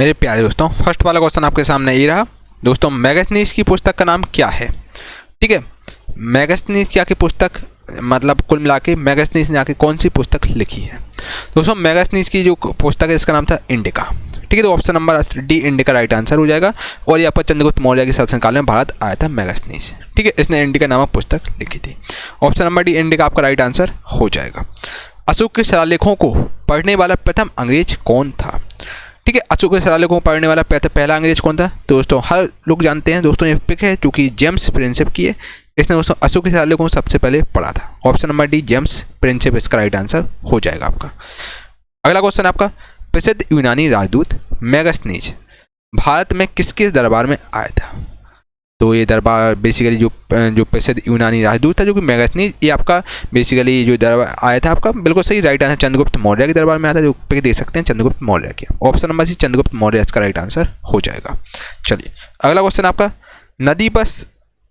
मेरे प्यारे दोस्तों, फर्स्ट वाला क्वेश्चन आपके सामने ये रहा। दोस्तों, मैगस्थनीज की पुस्तक का नाम क्या है? ठीक है, मैगस्थनीज क्या की पुस्तक, मतलब कुल मिला के मैगस्थनीज ने आके कौन सी पुस्तक लिखी है? दोस्तों, मैगस्थनीज की जो पुस्तक है इसका नाम था इंडिका। ठीक है, तो option number D indica right answer हो जाएगा। और ये आपका चंद्रगुप्त मौर्य के शासनकाल में भारत आया था मैगस्थनीज। ठीक है, इसने इंडिका नामक पुस्तक लिखी थी। ऑप्शन नंबर डी इंडिका आपका राइट आंसर हो जाएगा। अशोक के शिलालेखों को पढ़ने वाला प्रथम अंग्रेज कौन था? ठीक है, अशोक के शिलालेखों को पढ़ने वाला पहला अंग्रेज कौन था? तो दोस्तों हर लोग जानते हैं दोस्तों, ये पिक है जो कि जेम्स प्रिंसेप की है। इसने दोस्तों अशोक के शिलालेखों को सबसे पहले पढ़ा था। Option number D James Prinsep इसका राइट आंसर हो जाएगा आपका। अगला क्वेश्चन आपका, प्रसिद्ध यूनानी राजदूत मैगस्थनीज भारत में किसके दरबार में आया था? तो ये दरबार बेसिकली जो प्रसिद्ध यूनानी राजदूत था जो कि मैगस्थनीज, ये आपका बेसिकली जो दरबार आया था आपका बिल्कुल सही राइट आंसर चंद्रगुप्त मौर्य के दरबार में आया था, जो पिक देख सकते हैं चंद्रगुप्त मौर्य की। Option number C Chandragupta Maurya इसका राइट आंसर हो जाएगा। चलिए अगला क्वेश्चन आपका, नदी पर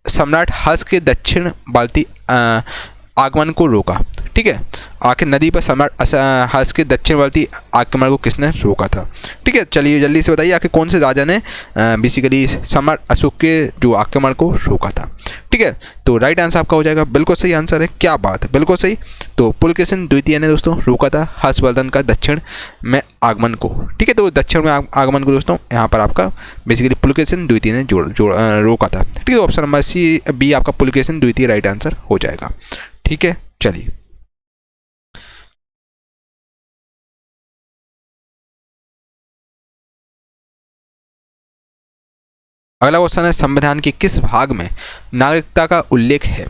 सम्राट हर्ष के दक्षिण भारतीय आगमन को रोका। ठीक है, आखिर नदी पर सम्राट हर्ष के दक्षिणवर्ती आक्रमण को किसने रोका था? ठीक है, चलिए जल्दी से बताइए आखिर कौन से राजा ने बेसिकली सम्राट अशोक के जो आक्रमण को रोका था? ठीक है, तो राइट आंसर आपका हो जाएगा, बिल्कुल सही आंसर है। क्या बात है, बिल्कुल सही। तो पुलकेशिन द्वितीय ने दोस्तों रोका था हर्षवर्धन का दक्षिण में आगमन को। ठीक है, तो दक्षिण में आगमन को दोस्तों यहाँ पर आपका बेसिकली पुलकेशिन द्वितीय ने रोका था। ठीक है, ऑप्शन नंबर सी बी आपका पुलकेशिन द्वितीय राइट आंसर हो जाएगा। ठीक है, चलिए अगला क्वेश्चन है, संविधान के किस भाग में नागरिकता का उल्लेख है?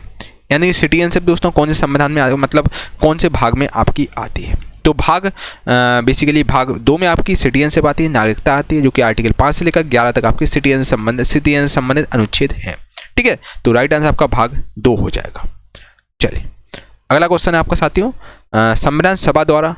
यानी सिटीजनशिप दोस्तों कौन से संविधान में मतलब कौन से भाग में आपकी आती है? तो भाग बेसिकली भाग 2 में आपकी सिटीजनशिप आती है, नागरिकता आती है, जो कि आर्टिकल 5 से लेकर 11 तक आपकी सिटीजन संबंधित अनुच्छेद है। ठीक है, तो राइट आंसर आपका भाग 2 हो जाएगा। चलिए अगला क्वेश्चन है आपका साथियों, संविधान सभा द्वारा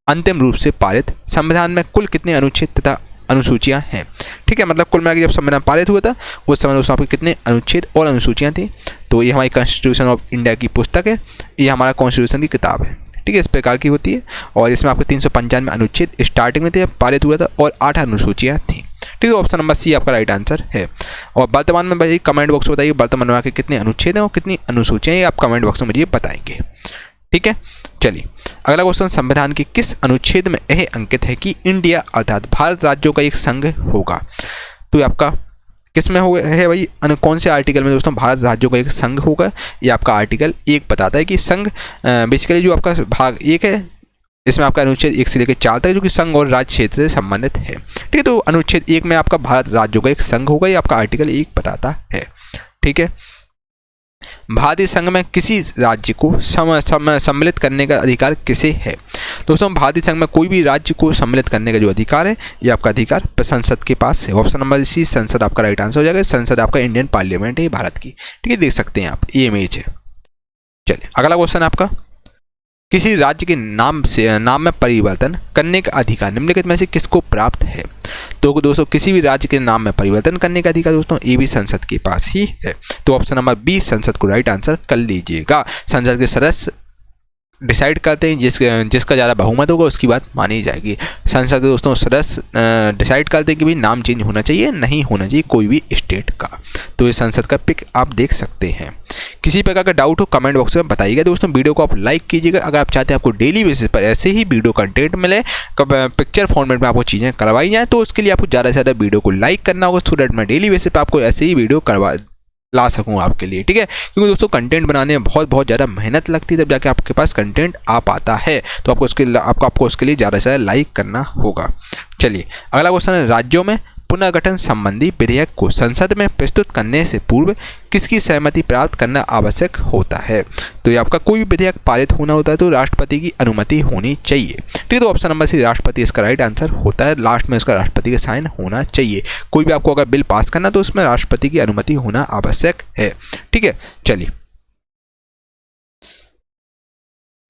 अंतिम रूप से पारित संविधान में कुल कितने अनुच्छेद तथा अनुसूचियां हैं? ठीक है, मतलब कुल मिलाकर जब संविधान पारित हुआ था उस समय उसमें आपके कितने अनुच्छेद और अनुसूचियां थी? तो ये हमारी कॉन्स्टिट्यूशन ऑफ इंडिया की पुस्तक है, ये हमारा कॉन्स्टिट्यूशन की किताब है। ठीक है, इस प्रकार की होती है और इसमें आपके 395 अनुच्छेद स्टार्टिंग में थे जब पारित हुआ था और 8 अनुसूचियाँ थी। ठीक है, ऑप्शन नंबर सी आपका राइट आंसर है। और वर्तमान में भाई कमेंट बॉक्स में बताइए वर्तमान में कितने अनुच्छेद हैं और कितनी अनुसूचियाँ, ये आप कमेंट बॉक्स में मुझे बताएंगे। ठीक है, चलिए अगला क्वेश्चन, संविधान के किस अनुच्छेद में यह अंकित है कि इंडिया अर्थात भारत राज्यों का एक संघ होगा? तो आपका किस में हो है भाई, कौन से आर्टिकल में दोस्तों भारत राज्यों का एक संघ होगा? ये आपका आर्टिकल 1 बताता है कि संघ बेसिकली जो आपका भाग 1 है इसमें आपका अनुच्छेद 1 से लेकर 4 तक जो कि संघ और राज्य क्षेत्र से संबंधित है। ठीक है, तो अनुच्छेद 1 में आपका भारत राज्यों का एक संघ होगा, ये आपका आर्टिकल 1 बताता है। ठीक है, भारतीय संघ में किसी राज्य को सम्मिलित करने का अधिकार किसे है? दोस्तों, भारतीय संघ में कोई भी राज्य को सम्मिलित करने का जो अधिकार है ये आपका अधिकार संसद के पास है। ऑप्शन नंबर सी संसद आपका राइट आंसर हो जाएगा। संसद आपका इंडियन पार्लियामेंट है भारत की। ठीक है, देख सकते हैं आप, ये इमेज है। चलिए अगला क्वेश्चन आपका, किसी राज्य के नाम में परिवर्तन करने का अधिकार निम्नलिखित में से किसको प्राप्त है? तो दोस्तों किसी भी राज्य के नाम में परिवर्तन करने का अधिकार दोस्तों ये भी संसद के पास ही है। तो ऑप्शन नंबर बी संसद को राइट आंसर कर लीजिएगा। संसद के सदस्य डिसाइड करते हैं, जिसका ज़्यादा बहुमत होगा उसकी बात मानी जाएगी। संसद के दोस्तों सदस्य डिसाइड करते हैं कि भाई नाम चेंज होना चाहिए नहीं होना चाहिए कोई भी स्टेट का। तो ये संसद का पिक आप देख सकते हैं। किसी प्रकार का डाउट हो कमेंट बॉक्स में बताइएगा। दोस्तों वीडियो को आप लाइक कीजिएगा अगर आप चाहते हैं आपको डेली बेसिस पर ऐसे ही वीडियो कंटेंट मिले, पिक्चर फॉर्मेट में आपको चीज़ें करवाई जाएँ, तो उसके लिए आपको ज़्यादा से ज़्यादा वीडियो को लाइक करना होगा, सो दैट मैं डेली बेसिस पर आपको ऐसे ही वीडियो ला सकूँ आपके लिए। ठीक है, क्योंकि दोस्तों कंटेंट बनाने में बहुत ज़्यादा मेहनत लगती है, तब जाके आपके पास कंटेंट आ पाता है। तो आपको उसके लिए ज़्यादा से ज़्यादा लाइक करना होगा। चलिए अगला क्वेश्चन है, राज्यों में पुनर्गठन संबंधी विधेयक को संसद में प्रस्तुत करने से पूर्व किसकी सहमति प्राप्त करना आवश्यक होता है? तो ये आपका कोई भी विधेयक पारित होना होता है तो राष्ट्रपति की अनुमति होनी चाहिए। ठीक है, तो ऑप्शन नंबर सी राष्ट्रपति इसका राइट आंसर होता है। लास्ट में इसका राष्ट्रपति का साइन होना चाहिए। कोई भी आपको अगर बिल पास करना तो उसमें राष्ट्रपति की अनुमति होना आवश्यक है। ठीक है, चलिए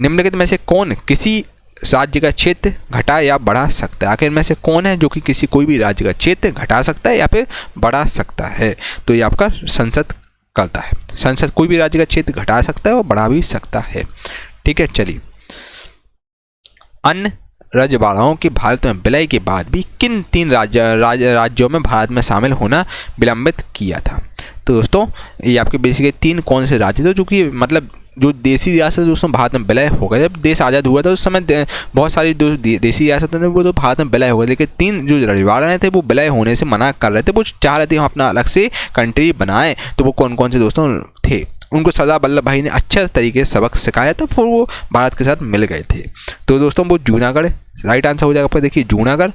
निम्नलिखित में से कौन किसी राज्य का क्षेत्र घटा या बढ़ा सकता है? आखिर में से कौन है जो कि कोई भी राज्य का क्षेत्र घटा सकता है या फिर बढ़ा सकता है? तो ये आपका संसद करता है। संसद कोई भी राज्य का क्षेत्र घटा सकता है और बढ़ा भी सकता है। ठीक है, चलिए, अन्य रजवाड़ाओं के भारत में विलय के बाद भी किन 3 राज्यों में भारत में शामिल होना विलंबित किया था? तो दोस्तों ये आपके बेसिकली 3 कौन से राज्य थे जो कि मतलब जो देसी रियासत दोस्तों भारत में विलय हो गए। जब देश आज़ाद हुआ था उस समय बहुत सारी देसी रियासतें थे वो तो भारत में विलय हो गए, लेकिन 3 जो रजवाड़े थे वो विलय होने से मना कर रहे थे, वो चाह रहे थे हम अपना अलग से कंट्री बनाएं। तो वो कौन कौन से दोस्तों थे? उनको सरदार वल्लभ भाई ने अच्छे तरीके से सबक सिखाया था, फिर वो भारत के साथ मिल गए थे। तो दोस्तों वो जूनागढ़ राइट आंसर हो जाएगा आपका। देखिए Junagadh,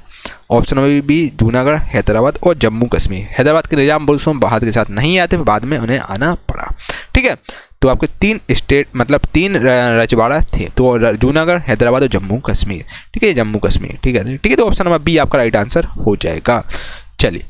option number B Junagadh, Hyderabad और जम्मू कश्मीर। हैदराबाद के निजाम दोस्तों भारत के साथ नहीं आते, बाद में उन्हें आना पड़ा। ठीक है, तो आपके 3 स्टेट मतलब 3 रजवाड़ा थे, तो जूनागढ़, हैदराबाद और जम्मू कश्मीर। ठीक है, जम्मू कश्मीर। ठीक है, तो ऑप्शन नंबर बी आपका राइट आंसर हो जाएगा। चलिए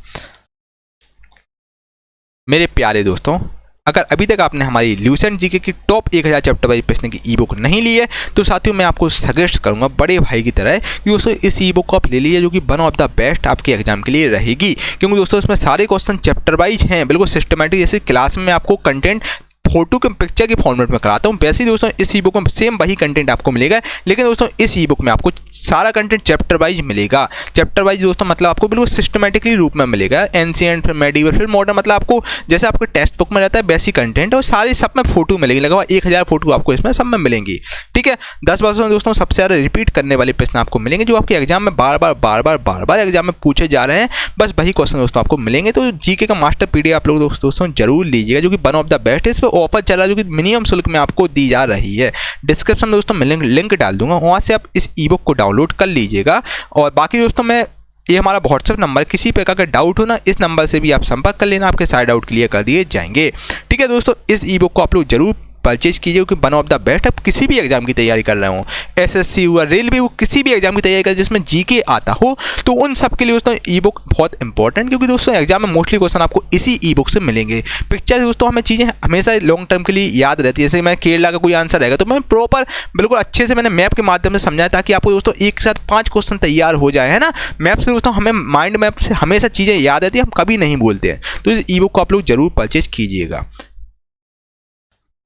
मेरे प्यारे दोस्तों, अगर अभी तक आपने हमारी ल्यूसेंट जीके की टॉप 1000 चैप्टर वाइज प्रश्न की ई बुक नहीं ली है तो साथियों मैं आपको सजेस्ट करूंगा बड़े भाई की तरह कि दोस्तों इस ई बुक को आप ले लीजिए, जो कि वन ऑफ द बेस्ट आपके एग्जाम के लिए रहेगी। क्योंकि दोस्तों इसमें सारे क्वेश्चन चैप्टर वाइज हैं, बिल्कुल सिस्टमेटिक, जैसे क्लास में आपको कंटेंट फोटो के पिक्चर के फॉर्मेट में कराता हूँ वैसे ही दोस्तों इस ई बुक में सेम वही कंटेंट आपको मिलेगा, लेकिन दोस्तों इस ई बुक में आपको सारा कंटेंट चैप्टर वाइज मिलेगा। चैप्टर वाइज दोस्तों मतलब आपको बिल्कुल सिस्टमेटिकली रूप में मिलेगा, एंशिएंट फिर मेडिवल फिर मॉडर्न, मतलब आपको जैसे आपके टेक्स्ट बुक में रहता है वैसी कंटेंट, और सारे सब में फोटो मिलेंगे, लगभग 1000 फोटो आपको इसमें सब में मिलेंगी। ठीक है, 10 वर्षों दोस्तों सबसे ज़्यादा रिपीट करने वाले प्रश्न आपको मिलेंगे जो आपके एग्जाम में बार बार एग्जाम में पूछे जा रहे हैं, बस वही क्वेश्चन दोस्तों आपको मिलेंगे। तो जीके का मास्टर पीडीएफ आप लोग दोस्तों जरूर लीजिएगा, जो कि वन ऑफ द बेस्ट है। इस पर ऑफर चल रहा है जो कि मिनिमम शुल्क में आपको दी जा रही है। डिस्क्रिप्शन में दोस्तों मैं लिंक डाल दूंगा, वहां से आप इस ई बुक को डाउनलोड कर लीजिएगा। और बाकी दोस्तों मैं ये हमारा व्हाट्सएप नंबर, किसी प्रकार का डाउट हो ना इस नंबर से भी आप संपर्क कर लेना, आपके सारे डाउट क्लियर कर दिए जाएंगे। ठीक है दोस्तों, इस ई बुक को आप लोग जरूर परचेज कीजिए कि वन ऑफ द बेस्ट। आप किसी भी एग्जाम की तैयारी कर रहे हो, एसएससी हुआ, रेलवे हुआ, किसी भी एग्जाम की तैयारी कर जिसमें जीके आता हो, तो उन सब के लिए दोस्तों ई बुक बहुत इंपॉर्टेंट, क्योंकि दोस्तों एग्जाम में मोस्टली क्वेश्चन आपको इसी ई बुक से मिलेंगे। पिक्चर दोस्तों हमें चीज़ें हमेशा लॉन्ग टर्म के लिए याद रहती है, जैसे मैं केरला का कोई आंसर रहेगा तो मैं प्रॉपर बिल्कुल अच्छे से मैंने मैप के माध्यम से समझाया ताकि आपको दोस्तों एक साथ 5 क्वेश्चन तैयार हो जाए, है ना। मैप से दोस्तों हमें माइंड मैप से हमेशा चीज़ें याद रहती है, हम कभी नहीं भूलते हैं। तो इस ई बुक को आप लोग जरूर परचेज कीजिएगा।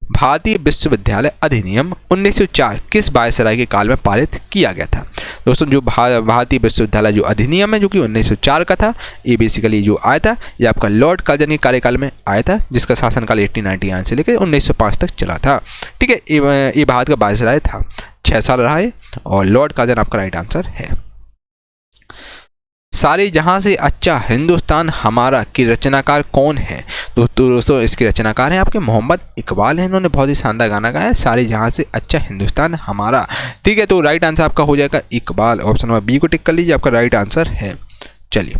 भारतीय विश्वविद्यालय अधिनियम 1904 किस वायसराय के काल में पारित किया गया था? दोस्तों जो भारतीय विश्वविद्यालय जो अधिनियम है जो कि 1904 का था, ये बेसिकली जो आया था ये आपका लॉर्ड कर्जन के कार्यकाल में आया था, जिसका शासनकाल 1899 से लेकर 1905 तक चला था। ठीक है, ये भारत का वायसराय था, 6 साल रहा है, और लॉर्ड कर्जन आपका राइट आंसर है। सारे जहां से अच्छा हिंदुस्तान हमारा की रचनाकार कौन है? दोस्तों इसके रचनाकार हैं आपके मोहम्मद इकबाल हैं, इन्होंने बहुत ही शानदार गाना गाया है, सारे जहां से अच्छा हिंदुस्तान हमारा। ठीक है, तो राइट आंसर आपका हो जाएगा इकबाल, ऑप्शन नंबर बी को टिक कर लीजिए, आपका राइट आंसर है। चलिए,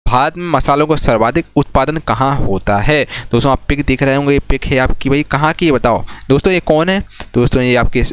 भारत में मसालों का सर्वाधिक उत्पादन कहाँ होता है? दोस्तों आप पिक देख रहे होंगे, ये पिक है आपकी, भाई कहाँ की बताओ दोस्तों, ये कौन है? दोस्तों ये आपके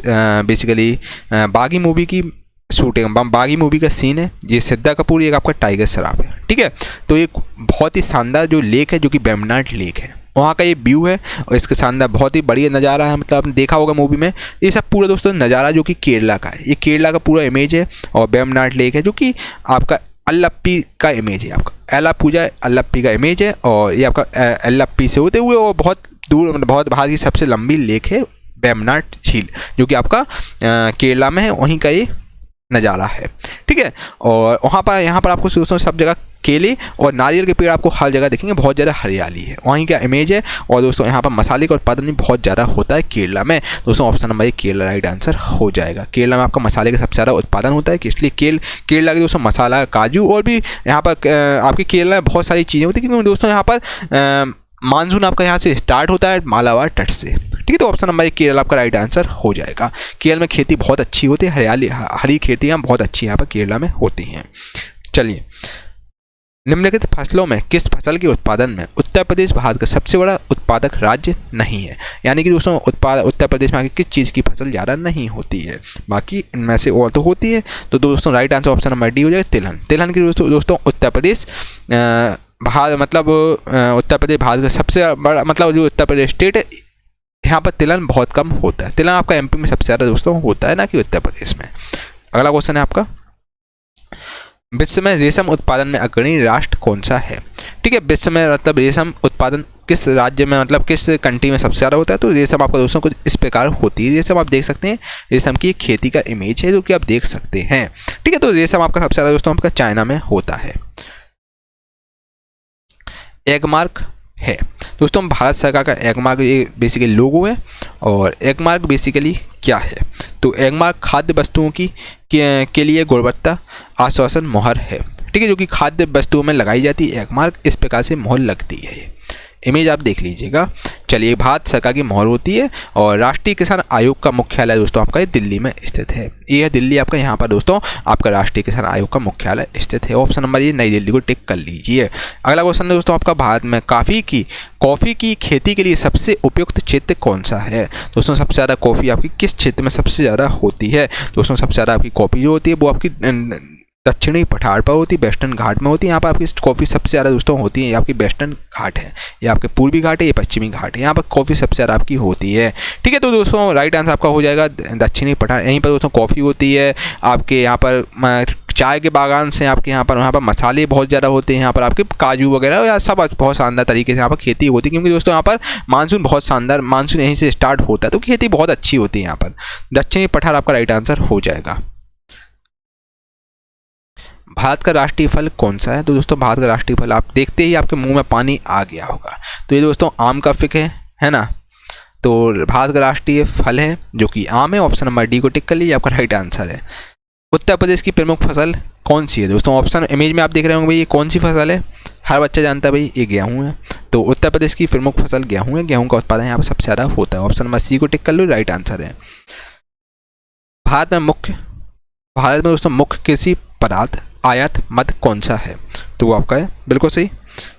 बेसिकली बागी मूवी की शूटिंग, बागी मूवी का सीन है। ये सिद्धा कपूर, एक आपका टाइगर श्रॉफ है। ठीक है, तो एक बहुत ही शानदार जो लेक है जो कि वेम्बनाड लेक है, वहाँ का ये व्यू है, और इसके शानदार बहुत ही बढ़िया नज़ारा है, मतलब आपने देखा होगा मूवी में। ये सब पूरा दोस्तों नज़ारा जो कि केरला का है, ये केरला का पूरा इमेज है, और वेम्बनाड लेक है जो कि आपका अल्लप्पी का इमेज है, आपका एलापूजा अल्लप्पी का इमेज है, और ये आपका अल्लप्पी से होते हुए और बहुत दूर, मतलब बहुत भारत की सबसे लंबी लेक है वेम्बनाड झील, जो कि आपका केरला में है, वहीं का ये नज़ारा है। ठीक है, और वहाँ पर यहाँ पर आपको दोस्तों सब जगह केले और नारियल के पेड़ आपको हर जगह देखेंगे, बहुत ज़्यादा हरियाली है, वहीं का इमेज है। और दोस्तों यहाँ पर मसाले का उत्पादन भी बहुत ज़्यादा होता है केरला में। दोस्तों option number 1 Kerala right answer हो जाएगा। केरला में आपका मसाले का सबसे ज़्यादा उत्पादन होता है, कि इसलिए केरला के दोस्तों मसाला, काजू और भी यहाँ पर आपके केरला में बहुत सारी चीज़ें होती है, क्योंकि दोस्तों यहाँ पर मानसून आपका यहाँ से स्टार्ट होता है मालाबार तट से। ठीक है, तो ऑप्शन नंबर 1 केरल आपका राइट आंसर हो जाएगा। केरल में खेती बहुत अच्छी होती है, हरियाली हरी खेतियाँ बहुत अच्छी यहाँ पर केरला में होती हैं। चलिए, निम्नलिखित फसलों में किस फसल के उत्पादन में उत्तर प्रदेश भारत का सबसे बड़ा उत्पादक राज्य नहीं है? यानी कि दोस्तों उत्तर प्रदेश में आगे किस चीज़ की फसल ज़्यादा नहीं होती है, बाकी इनमें से और तो होती है। तो दोस्तों right answer option number D हो जाएगा तिलहन। तिलहन की दोस्तों उत्तर प्रदेश भारत मतलब उत्तर प्रदेश भारत का सबसे बड़ा, मतलब जो उत्तर प्रदेश स्टेट है यहाँ पर तिलहन बहुत कम होता है। तिलहन आपका एमपी में सबसे ज़्यादा दोस्तों होता है, ना कि उत्तर प्रदेश में। अगला क्वेश्चन है आपका, विश्व में रेशम उत्पादन में अग्रणी राष्ट्र कौन सा है? ठीक ठीक है, विश्व में मतलब रेशम उत्पादन किस राज्य में मतलब किस कंट्री में सबसे ज़्यादा होता है, तो रेशम आपका दोस्तों कुछ इस प्रकार होती है। रेशम आप देख सकते हैं, रेशम की एक खेती का इमेज है जो कि आप देख सकते हैं। ठीक है, तो रेशम आपका सबसे ज़्यादा दोस्तों आपका चाइना में होता है। एगमार्क है दोस्तों, भारत सरकार का एगमार्क ये बेसिकली लोगो है। और एगमार्क बेसिकली क्या है, तो एगमार्क खाद्य वस्तुओं के लिए गुणवत्ता आश्वासन मोहर है। ठीक है, जो कि खाद्य वस्तुओं में लगाई जाती है एगमार्क, इस प्रकार से मोहर लगती है। इमेज आप देख लीजिएगा। चलिए, भारत सरकार की मोहर होती है और राष्ट्रीय किसान आयोग का मुख्यालय दोस्तों आपका दिल्ली में स्थित है। ये है दिल्ली आपका, यहाँ पर दोस्तों आपका राष्ट्रीय किसान आयोग का मुख्यालय स्थित है। ऑप्शन नंबर ये नई दिल्ली को टिक कर लीजिए। अगला क्वेश्चन दोस्तों आपका, भारत में कॉफ़ी की खेती के लिए सबसे उपयुक्त क्षेत्र कौन सा है। दोस्तों सबसे ज़्यादा कॉफ़ी आपकी किस क्षेत्र में सबसे ज़्यादा होती है। दोस्तों सबसे ज़्यादा आपकी कॉफ़ी जो होती है वो आपकी दक्षिणी पठार पर होती है, वेस्टर्न घाट में होती है। यहाँ पर आपकी कॉफ़ी सबसे ज़्यादा दोस्तों होती है। ये आपकी वेस्टर्न घाट है, ये आपके पूर्वी घाट है, ये पश्चिमी घाट है। यहाँ पर कॉफ़ी सबसे ज़्यादा आपकी होती है। ठीक है, तो दोस्तों राइट आंसर आपका हो जाएगा दक्षिणी पठार। यहीं पर दोस्तों कॉफ़ी होती है। आपके यहाँ पर चाय के बागान से आपके यहाँ पर मसाले बहुत ज़्यादा होते हैं। यहाँ पर आपके काजू वगैरह या सब बहुत शानदार तरीके से यहाँ पर खेती होती है, क्योंकि दोस्तों यहाँ पर मानसून बहुत शानदार, मानसून यहीं से स्टार्ट होता है, तो खेती बहुत अच्छी होती है यहाँ पर। दक्षिणी पठार आपका राइट आंसर हो जाएगा। भारत का राष्ट्रीय फल कौन सा है, तो दोस्तों भारत का राष्ट्रीय फल आप देखते ही आपके मुंह में पानी आ गया होगा, तो ये दोस्तों आम का फिक है ना। तो भारत का राष्ट्रीय फल है जो कि आम है। ऑप्शन नंबर डी को टिक कर लीजिए, आपका राइट आंसर है। उत्तर प्रदेश की प्रमुख फसल कौन सी है। दोस्तों ऑप्शन इमेज में आप देख रहे होंगे भाई, ये कौन सी फसल है, हर बच्चा जानता है भाई, ये गेहूँ है। तो उत्तर प्रदेश की प्रमुख फसल गेहूँ है। गेहूँ का उत्पादन यहाँ पर सबसे ज़्यादा होता है। ऑप्शन नंबर सी को टिक कर लो, राइट आंसर है। भारत में दोस्तों मुख्य कृषि पदार्थ आयात मद कौन सा है, तो वो आपका है बिल्कुल सही।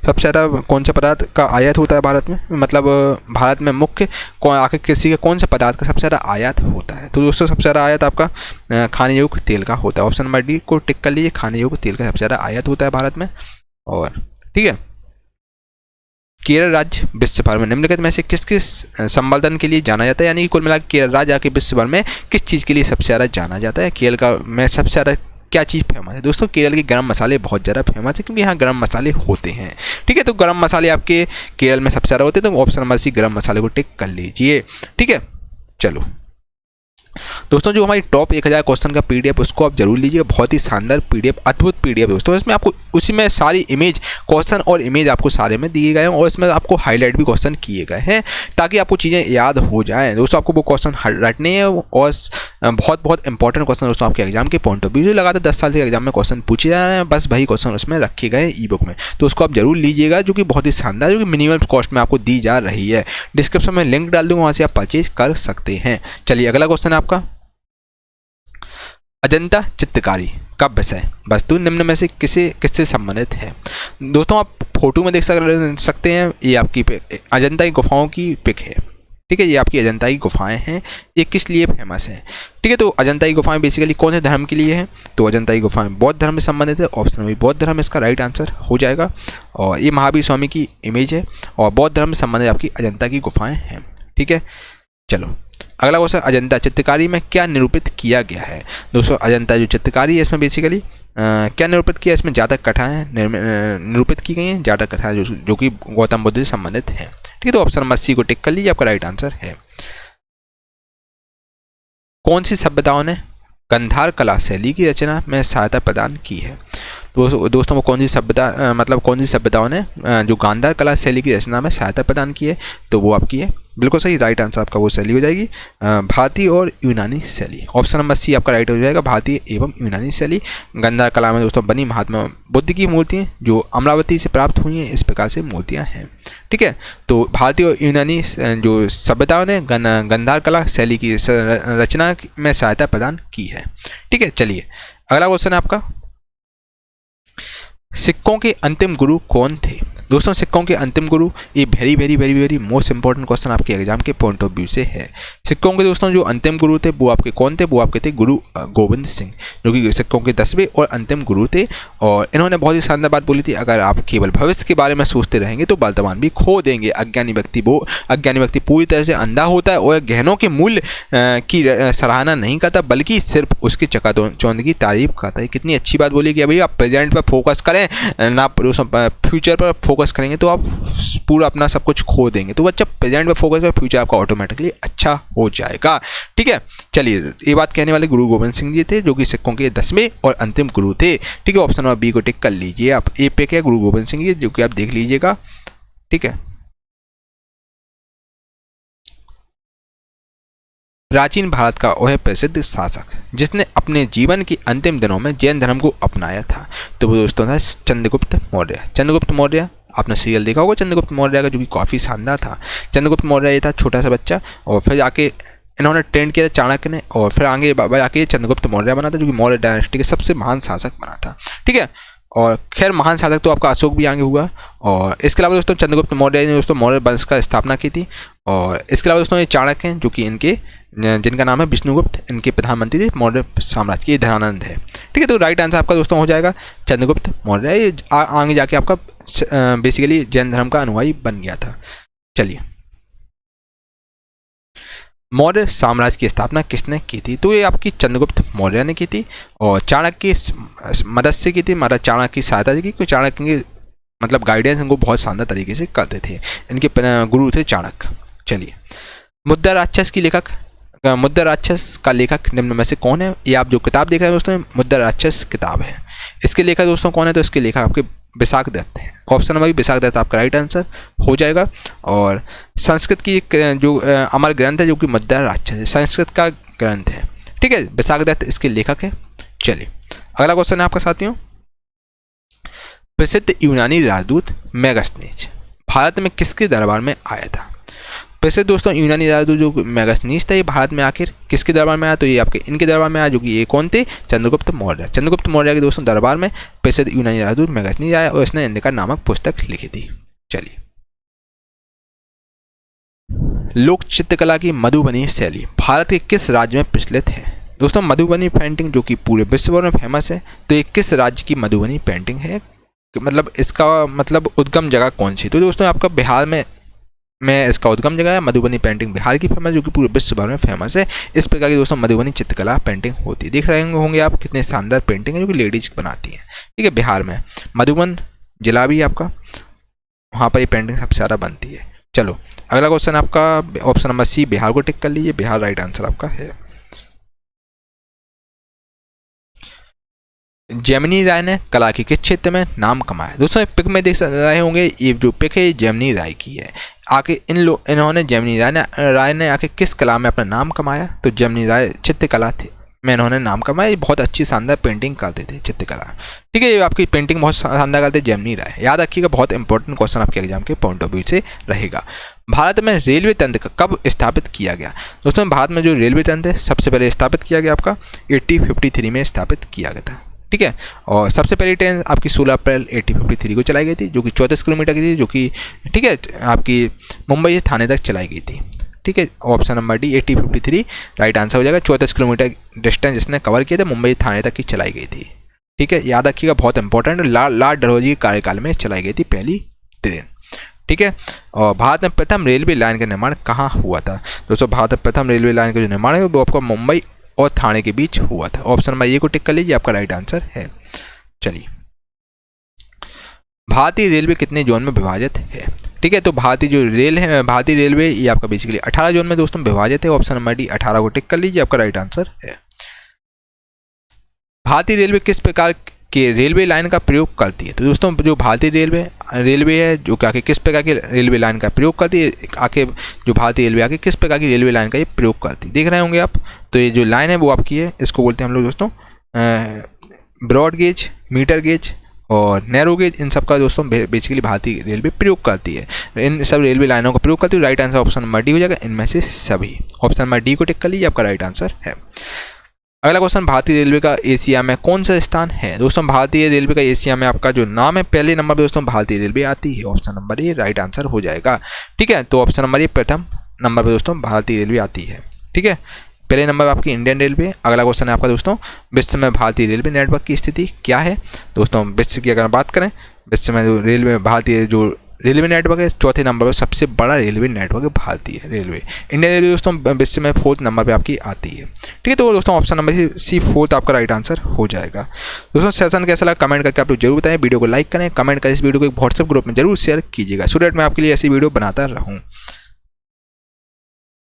सबसे ज़्यादा कौन सा पदार्थ का आयात होता है भारत में, मतलब भारत में मुख्य आखिर कृषि के कौन सा पदार्थ का सबसे ज़्यादा आयात होता है, तो दोस्तों सबसे ज़्यादा आयात आपका खाने योग्य तेल का होता है। ऑप्शन नंबर डी को टिक कर लीजिए, खाने योग्य तेल का सबसे ज़्यादा आयात होता है भारत में। और ठीक है, केरल राज्य विश्व भर में निम्नलिखित में से किस संवर्धन के लिए जाना जाता है, यानी कि कुल मिलाकर केरल राज्य आके विश्व भर में किस चीज़ के लिए सबसे ज़्यादा जाना जाता है। केरल का में सबसे ज़्यादा क्या चीज़ फेमस है, दोस्तों केरल के गरम मसाले बहुत ज़्यादा फेमस है, क्योंकि यहाँ गरम मसाले होते हैं। ठीक है, तो गरम मसाले आपके केरल में सबसे ज़्यादा होते हैं, तो ऑप्शन नंबर सी गरम मसाले को टिक कर लीजिए। ठीक है, चलो दोस्तों जो हमारी टॉप 1000 क्वेश्चन का पीडीएफ उसको आप जरूर लीजिए। बहुत ही शानदार पीडीएफ, अद्भुत पीडीएफ दोस्तों। इसमें आपको उसी में सारी इमेज क्वेश्चन और इमेज आपको सारे में दिए गए हैं, और इसमें आपको हाईलाइट भी क्वेश्चन किए गए हैं, ताकि आपको चीज़ें याद हो जाएं। दोस्तों आपको वो क्वेश्चन रटने हैं, और बहुत बहुत इंपॉर्टेंट क्वेश्चन दोस्तों आपके एग्जाम के पॉइंट ऑफ व्यू से लगातार 10 साल के एग्जाम में क्वेश्चन पूछे जा रहे हैं, बस वही क्वेश्चन उसमें रखे गए हैं ई बुक में, तो उसको आप जरूर लीजिएगा, जो कि बहुत ही शानदार, जो कि मिनिमम कॉस्ट में आपको दी जा रही है। डिस्क्रिप्शन में लिंक डाल दूंगा, वहाँ से आप परचेज कर सकते हैं। चलिए अगला क्वेश्चन है आपका, अजंता चित्रकारी का विषय वस्तु निम्न में से किससे संबंधित है। दोस्तों आप फोटो में देख सकते हैं, ये आपकी अजंता की गुफाओं की पिक है। ठीक है, ये आपकी अजंता की गुफाएं हैं। ये किस लिए फेमस है, ठीक है, तो अजंता की गुफाएं बेसिकली कौन से धर्म के लिए है, तो अजंता की गुफाएं बौद्ध धर्म से संबंधित है। ऑप्शन में बौद्ध धर्म इसका राइट आंसर हो जाएगा। और ये महावीर स्वामी की इमेज है, और बौद्ध धर्म से संबंधित आपकी अजंता की गुफाएँ हैं। ठीक है, चलो अगला क्वेश्चन, अजंता चित्रकारी में क्या निरूपित किया गया है। दोस्तों अजंता जो चित्रकारी है इसमें बेसिकली क्या निरूपित किया, इसमें जातक कथाएं निरूपित की गई हैं, जातक कथाएं जो कि गौतम बुद्ध से संबंधित हैं। ठीक है, तो ऑप्शन नंबर सी को टिक कर लीजिए, आपका राइट आंसर है। कौन सी सभ्यताओं ने गांधार कला शैली की रचना में सहायता प्रदान की है। दोस्तों वो कौन सी सभ्यता मतलब कौन सी सभ्यताओं ने जो गांधार कला शैली की रचना में सहायता प्रदान की है, तो वो आपकी है बिल्कुल सही। राइट आंसर आपका वो शैली हो जाएगी भारतीय और यूनानी शैली। ऑप्शन नंबर सी आपका राइट हो जाएगा, भारतीय एवं यूनानी शैली। गांधार कला में दोस्तों बनी महात्मा बुद्ध की मूर्तियाँ जो अमरावती से प्राप्त हुई हैं, इस प्रकार से मूर्तियाँ हैं। ठीक है, तो भारतीय और यूनानी जो सभ्यताओं ने गांधार कला शैली की रचना में सहायता प्रदान की है। ठीक है, चलिए अगला क्वेश्चन है आपका, सिक्कों के अंतिम गुरु कौन थे। दोस्तों सिक्कों के अंतिम गुरु, ये very very very very most important question आपके एग्जाम के पॉइंट ऑफ व्यू से है। सिक्कों के दोस्तों जो अंतिम गुरु थे वो आपके कौन थे, वो आपके थे गुरु गोविंद सिंह, जो कि सिक्कों के 10वें और अंतिम गुरु थे। और इन्होंने बहुत ही शानदार बात बोली थी, अगर आप केवल भविष्य के बारे में सोचते रहेंगे तो वर्तमान भी खो देंगे। अज्ञानी व्यक्ति पूरी तरह से अंधा होता है और गहनों के मूल्य की सराहना नहीं करता, बल्कि सिर्फ उसकी चकाचौंध की तारीफ करता है। कितनी अच्छी बात बोली कि अभी आप प्रेजेंट पर फोकस करें करें ना दोस्तों फ्यूचर पर फोकस करेंगे तो आप पूरा अपना सब कुछ खो देंगे। तो बच्चा प्रेजेंट पर फोकस करें, फ्यूचर आपका ऑटोमेटिकली अच्छा हो जाएगा। ठीक है, चलिए ये बात कहने वाले गुरु गोविंद सिंह जी थे, जो कि सिखों के 10वें और अंतिम गुरु थे। ठीक है, ऑप्शन नंबर बी को टिक कर लीजिए आप। ए पे क्या, गुरु गोविंद सिंह जी, जो कि आप देख लीजिएगा। ठीक है, प्राचीन भारत का वह प्रसिद्ध शासक जिसने अपने जीवन के अंतिम दिनों में जैन धर्म को अपनाया था, तो वो दोस्तों था चंद्रगुप्त मौर्य। चंद्रगुप्त मौर्य आपने सीरियल देखा होगा चंद्रगुप्त मौर्य का, जो कि काफ़ी शानदार था। चंद्रगुप्त मौर्य ये था छोटा सा बच्चा, और फिर जाके इन्होंने ट्रेंड किया था चाणक्य ने, और फिर आगे जाके चंद्रगुप्त मौर्य बना था, जो कि मौर्य डायनेस्टी के सबसे महान शासक बना था। ठीक है, और खैर महान शासक तो आपका अशोक भी आगे हुआ। और इसके अलावा दोस्तों चंद्रगुप्त मौर्य ने दोस्तों मौर्य वंश का स्थापना की थी। और इसके अलावा दोस्तों ये चाणक्य हैं, जो कि इनके जिनका नाम है विष्णुगुप्त, इनके प्रधानमंत्री थे मौर्य साम्राज्य के, धनानंद है। ठीक है, तो राइट आंसर आपका दोस्तों हो जाएगा चंद्रगुप्त मौर्य। ये आगे जाके आपका बेसिकली जैन धर्म का अनुयायी बन गया था। चलिए, मौर्य साम्राज्य की स्थापना किसने की थी, तो ये आपकी चंद्रगुप्त मौर्य ने की थी, और चाणक्य की मदद से की थी, मतलब चाणक्य की सहायता से की, क्योंकि चाणक्य के मतलब गाइडेंस इनको बहुत शानदार तरीके से करते थे। इनके गुरु थे चाणक्य। चलिए, मुद्रा राक्षस की लेखक, मुद्रा राक्षस का लेखक निम्न में से कौन है। ये आप जो किताब देख रहे हैं दोस्तों, मुद्रा राक्षस किताब है। इसके लेखक दोस्तों कौन है, तो इसके लेखक आपके विशाख दत्त हैं। ऑप्शन नंबर विशाख दत्त आपका राइट आंसर हो जाएगा। और संस्कृत की एक जो अमर ग्रंथ है, जो कि मुद्रा राक्षस है, संस्कृत का ग्रंथ है। ठीक है, विशाख दत्त इसके लेखक है। चलिए, अगला क्वेश्चन है आपका साथियों, प्रसिद्ध यूनानी राजदूत मेगास्थनीज भारत में किसके दरबार में आया था। प्रसिद्ध दोस्तों यूनानी राजदूत जो मेगास्थनीज था, ये भारत में आखिर किसके दरबार में आया, तो ये आपके इनके दरबार में आया, जो कि ये कौन थे, चंद्रगुप्त मौर्य। चंद्रगुप्त मौर्य के दोस्तों दरबार में प्रसिद्ध यूनानी राजदूत मेगास्थनीज आया, और इसने इंडिका नामक पुस्तक लिखी थी। चलिए, लोक चित्रकला की मधुबनी शैली भारत के किस राज्य में प्रचलित है। दोस्तों मधुबनी पेंटिंग जो कि पूरे विश्व भर में फेमस है, तो ये किस राज्य की मधुबनी पेंटिंग है, मतलब इसका मतलब उद्गम जगह कौन सी। तो दोस्तों आपका बिहार में इसका उद्गम जगह है। मधुबनी पेंटिंग बिहार की फेमस, जो कि पूरे विश्व भर में फेमस है। इस प्रकार की दोस्तों मधुबनी चित्रकला पेंटिंग होती है। देख रहे होंगे आप कितने शानदार पेंटिंग है, जो कि लेडीज बनाती हैं। ठीक है, बिहार में मधुबन जिला भी आपका, वहाँ पर ये पेंटिंग सबसे ज़्यादा बनती है। चलो, अगला क्वेश्चन आपका ऑप्शन नंबर सी, बिहार को टिक कर लीजिए। बिहार राइट आंसर आपका है। जेमिनी राय ने कला के किस क्षेत्र में नाम कमाया। दोस्तों पिक में देख रहे होंगे, ये जो पिक है ये जेमिनी राय की है। आके इन्होंने जेमिनी राय ने आके किस कला में अपना नाम कमाया, तो जेमिनी राय चित्रकला थे में इन्होंने नाम कमाया। बहुत अच्छी शानदार पेंटिंग करते थे, चित्रकला। ठीक है, ये आपकी पेंटिंग बहुत शानदार करते जेमिनी राय। याद रखिएगा, बहुत इंपॉर्टेंट क्वेश्चन आपके एग्जाम के पॉइंट ऑफ व्यू से रहेगा। भारत में रेलवे तंत्र कब स्थापित किया गया। दोस्तों भारत में जो रेलवे तंत्र है सबसे पहले स्थापित किया गया आपका 1853 में स्थापित किया गया था। ठीक है, और सबसे पहली ट्रेन आपकी 16 अप्रैल 1853 को चलाई गई थी, जो कि 34 किलोमीटर की थी, जो कि ठीक है आपकी मुंबई से थाने तक चलाई गई थी। ठीक है, option number D 1853 right answer हो जाएगा। 34 किलोमीटर डिस्टेंस जिसने कवर किया था, मुंबई थाने तक की चलाई गई थी। ठीक है, याद रखिएगा, बहुत इंपॉर्टेंट। लॉर्ड डलहौजी के कार्यकाल में चलाई गई थी पहली ट्रेन। ठीक है, और भारत में प्रथम रेलवे लाइन का निर्माण कहाँ हुआ था। दोस्तों भारत में प्रथम रेलवे लाइन का जो निर्माण है वो आपका मुंबई और थाने के बीच हुआ था। ऑप्शन नंबर ए को टिक कर लीजिए, आपका राइट आंसर है। चलिए, भारतीय रेलवे कितने जोन में विभाजित है। ठीक है, तो भारतीय जो भारतीय रेलवे ये आपका बेसिकली 18 जोन में दोस्तों विभाजित है। ऑप्शन नंबर डी 18 को टिक कर लीजिए, आपका राइट आंसर है। भारतीय रेलवे किस प्रकार के रेलवे लाइन का प्रयोग करती है। तो दोस्तों जो भारतीय रेलवे है जो कि आके किस प्रकार की रेलवे लाइन का प्रयोग करती है, आके जो भारतीय रेलवे आके किस प्रकार की रेलवे लाइन का ये प्रयोग करती है, देख रहे होंगे आप। तो ये जो लाइन है वो आपकी है, इसको बोलते हैं हम लोग दोस्तों ब्रॉड गेज, मीटर गेज और नैरो गेज। इन सब का दोस्तों बेसिकली भारतीय रेलवे प्रयोग करती है। इन सब रेलवे लाइनों का प्रयोग करती है। Right answer option number D हो जाएगा, इनमें से सभी। ऑप्शन नंबर डी को टिक कर लीजिए, आपका राइट आंसर है। अगला क्वेश्चन, भारतीय रेलवे का एशिया में कौन सा स्थान है। दोस्तों भारतीय रेलवे का एशिया में आपका जो नाम है, पहले नंबर पर दोस्तों भारतीय रेलवे आती है। Option number A right answer हो जाएगा। ठीक है, तो ऑप्शन नंबर ए प्रथम नंबर पर दोस्तों भारतीय रेलवे आती है। ठीक है, पहले नंबर पर आपकी इंडियन रेलवे। अगला क्वेश्चन है आपका दोस्तों, विश्व में भारतीय रेलवे नेटवर्क की स्थिति क्या है। दोस्तों विश्व की अगर बात करें, विश्व में जो रेलवे भारतीय जो रेलवे नेटवर्क है, चौथे नंबर पर सबसे बड़ा रेलवे नेटवर्क है भारतीय रेलवे। इंडियन रेलवे दोस्तों विश्व में 4th नंबर पे आपकी आती है। ठीक है, तो दोस्तों ऑप्शन नंबर सी 4th आपका राइट आंसर हो जाएगा। दोस्तों सेशन कैसा लगा कमेंट करके आप लोग जरूर बताएं, वीडियो को लाइक करें, कमेंट करें, इस वीडियो को एक व्हाट्सएप ग्रुप में जरूर शेयर कीजिएगा, सो दैट मैं आपके लिए ऐसी वीडियो बनाता रहूँ।